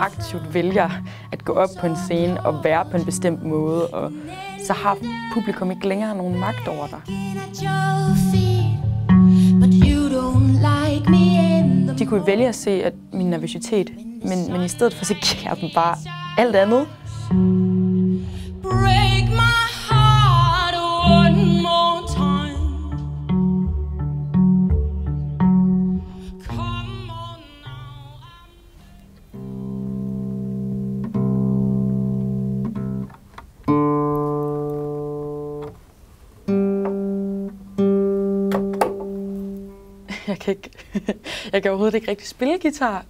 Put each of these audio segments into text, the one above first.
aktivt vælger at gå op på en scene og være på en bestemt måde, og så har publikum ikke længere nogen magt over dig. De kunne vælge at se at min nervøsitet, men i stedet for så giver jeg dem bare alt andet. Jeg kan overhovedet ikke rigtig spille guitar.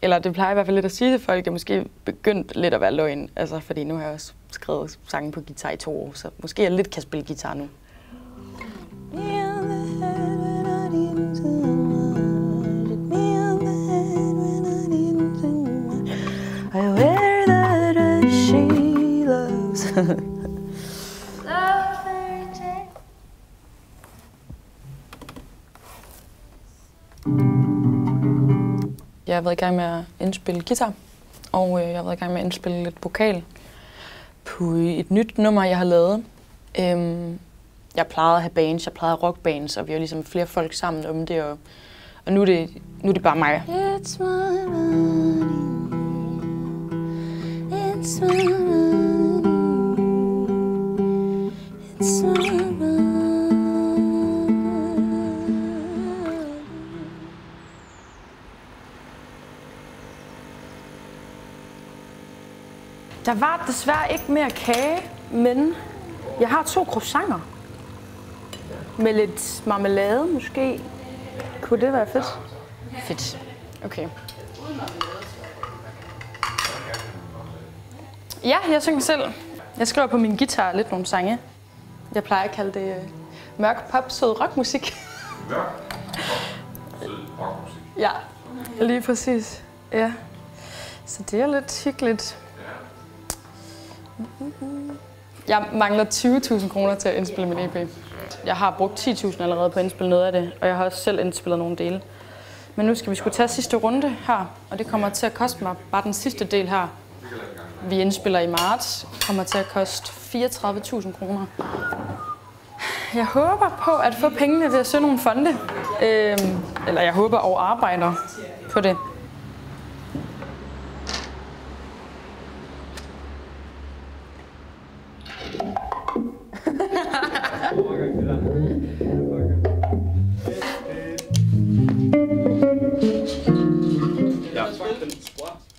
Eller det plejer i hvert fald lidt at sige til folk. Jeg måske begyndt lidt at være løgn. Altså, fordi nu har jeg også skrevet sange på guitar i 2 år, så måske jeg lidt kan spille guitar nu. I wear the dress she loves. Jeg har været i gang med at indspille guitar, og jeg har været i gang med at indspille lidt vokal på et nyt nummer, jeg har lavet. Jeg plejede at have bands, jeg plejede rockbands, og vi har ligesom flere folk sammen om det, og nu er det bare mig. It's my money. It's my money. It's my money. Der var desværre ikke mere kage, men jeg har 2 croissanter. Med lidt marmelade måske. Kunne det være fedt? Fedt. Okay. Ja, jeg synger selv. Jeg skriver på min guitar lidt nogle sange. Jeg plejer at kalde det mørk pop, sød rockmusik. Mørk pop, sød rockmusik? Ja, lige præcis. Ja. Så det er lidt hyggeligt. Jeg mangler 20.000 kroner til at indspille min EP. Jeg har brugt 10.000 allerede på at indspille noget af det, og jeg har også selv indspillet nogle dele. Men nu skal vi skulle tage sidste runde her, og det kommer til at koste mig, bare den sidste del her, vi indspiller i marts, kommer til at koste 34.000 kroner. Jeg håber på at få pengene ved at søge nogle fonde, eller jeg håber og arbejder på det.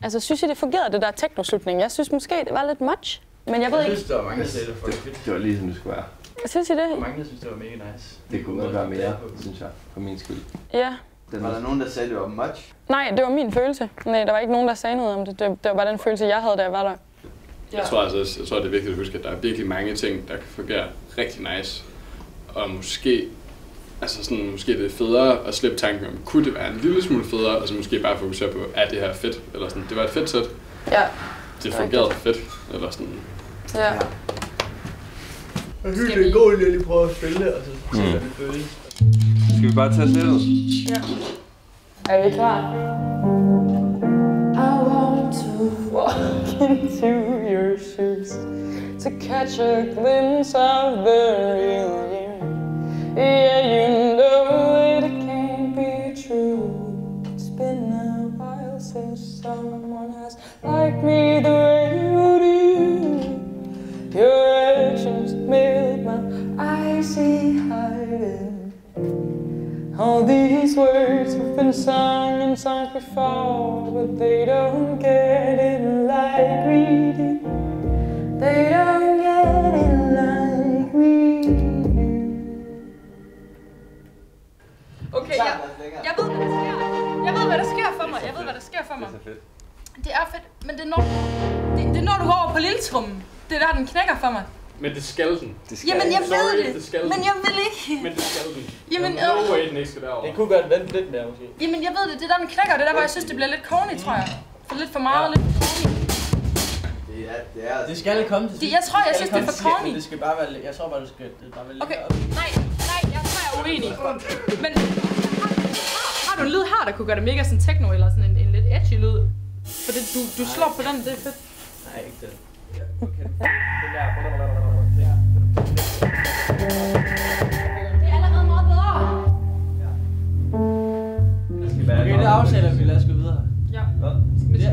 Altså, synes I, det fungerede, det der techno-slutning? Jeg synes måske, det var lidt much, men jeg ved ikke... Jeg synes, der var mange, der sagde det for det. Det var lige som det skulle være. Synes I det? Mange, der synes, det var mega nice. Det kunne godt være mere, synes jeg, for min skyld. Ja. Var der nogen, der sagde, det var much? Nej, det var min følelse. Nej, der var ikke nogen, der sagde noget om det. Det var bare den følelse, jeg havde, da jeg var der. Jeg tror, det er vigtigt at huske, at der er virkelig mange ting, der kan fungere rigtig nice. Og måske det er federe at slippe tanken om, kunne det være en lille smule federe, og så måske bare fokusere på, er det her fedt? Eller sådan, det var et fedt sæt. Ja. Det fungerede fedt. Eller sådan. Ja. Jeg synes, det er en god idé at lige prøve at spille det, og så se, hvad det føles. Skal vi bare tage sættet? Ja. Er vi klar? I want to walk into your shoes to catch a glimpse of the real you. Yeah, you know that it can't be true. It's been a while since someone has liked me the way you do. Your actions made my eyes see hiding. All these words have been sung and sung before, but they don't get it like we do. They don't get it like we do. Okay, jeg ved, hvad der sker. Jeg ved, hvad der sker for mig. Jeg ved, hvad der sker for mig. Det er fedt, men det er når du går over på lilletrummen. Det er der, den knækker for mig. Men det skal den. Jamen, jeg ved det. Men jeg vil ikke. Men det skal den. Jamen, no way, den ikke skal derover. Det kunne godt vente lidt mere, måske. Jamen, jeg ved det. Det er der, den knækker. Det er der, hvor jeg synes, det bliver lidt corny, tror jeg. For lidt for meget og lidt for corny. Det skal komme til sidst. Jeg tror, jeg synes, det er for corny. Det skal bare være... Jeg tror bare, det skal bare være lidt okay. Nej, jeg tror, jeg er uenig. Men har du en lyd her, der kunne gøre det mega sådan techno, eller sådan en lidt edgy lyd? For det, du slår på den, det er fedt. Nej, ikke den. Ja, okay. Den der. Det er allerede meget bedre. Okay, det aftaler vi. Lad os gå videre. Ja.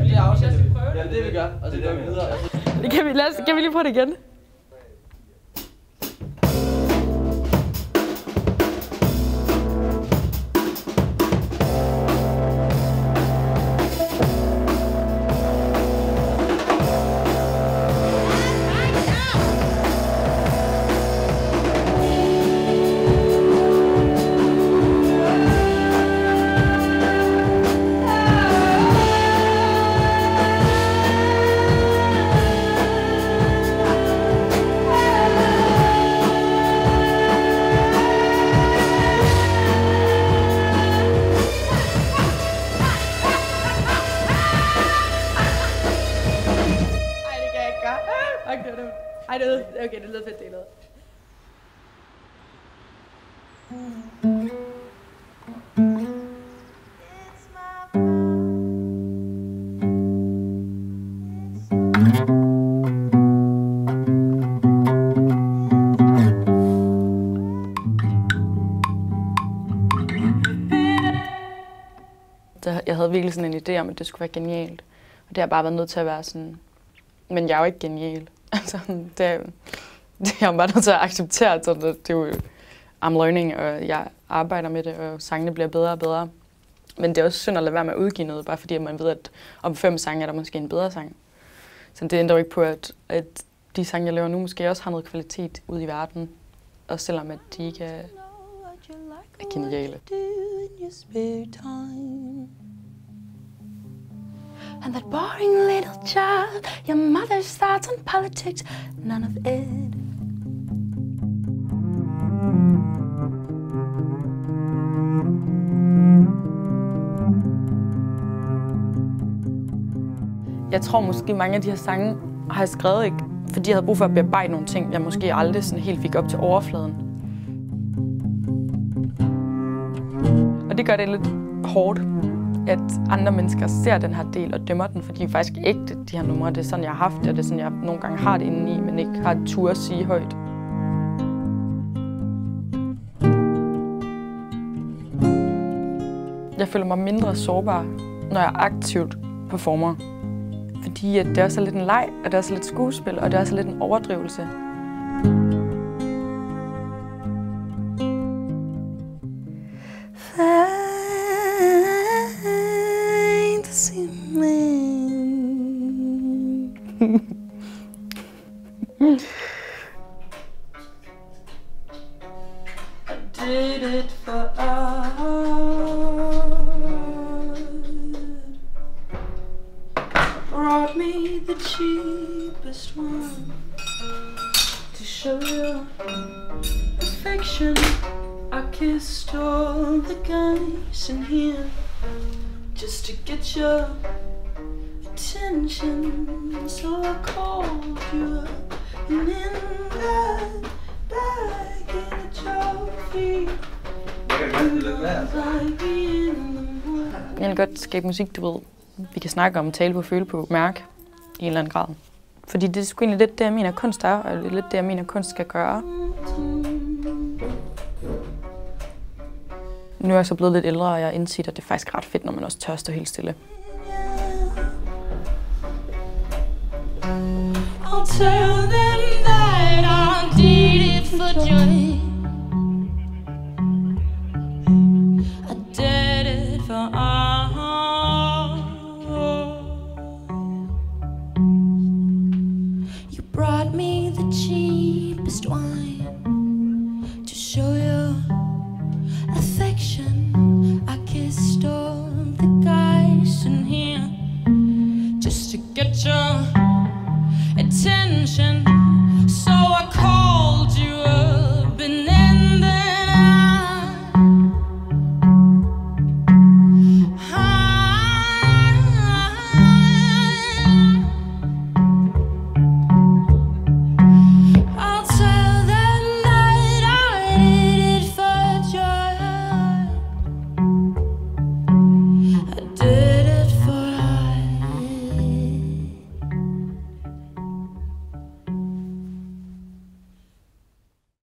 Det aftaler vi. Ja, det vi gør. Og så går vi videre. Det kan vi lige prøve det igen? Okay, det lyder fedt, det er noget. Jeg havde virkelig sådan en idé om, at det skulle være genialt. Og det har bare været nødt til at være sådan... Men jeg er jo ikke genial. Altså, det er jeg bare nødt til at acceptere, så det er jo I'm learning, og jeg arbejder med det, og sangene bliver bedre og bedre. Men det er også synd at lade være med at udgive noget, bare fordi at man ved, at om 5 sange er der måske en bedre sang. Så det ændrer jo ikke på, at de sange, jeg laver nu, måske også har noget kvalitet ude i verden, også selvom at de ikke er geniale. And that boring little child, your mother's thoughts on politics, none of it. Jeg tror måske mange af de her sange har jeg skrevet ikke, fordi jeg havde brug for at bearbejde nogle ting, jeg måske aldrig sådan helt fik op til overfladen. Og det gør det lidt hårdt, at andre mennesker ser den her del og dømmer den, fordi de er faktisk ægte, de her numre. Det er sådan, jeg har haft det, og det er sådan, jeg nogle gange har det indeni, men ikke har tur at sige højt. Jeg føler mig mindre sårbar, når jeg aktivt performer. Fordi at det også er lidt en leg, og det er også lidt skuespil, og det er også lidt en overdrivelse. I did it for art. Brought me the cheapest one to show you affection. I kissed all the guys in here just to get your attention. So I called you up and in that bag in a trophy. Jeg vil godt skabe musik, du ved. Vi kan snakke om, tale på, føle på, mærke i en eller anden grad. Fordi det er sgu egentlig lidt det, jeg mener kunst er, og lidt det, jeg mener kunst skal gøre. Nu er jeg så blevet lidt ældre, og jeg har indset, at det er faktisk ret fedt, når man også tør stå helt stille. I'll tell them that I did it for joy. I did it for art. You brought me the cheapest wine to show you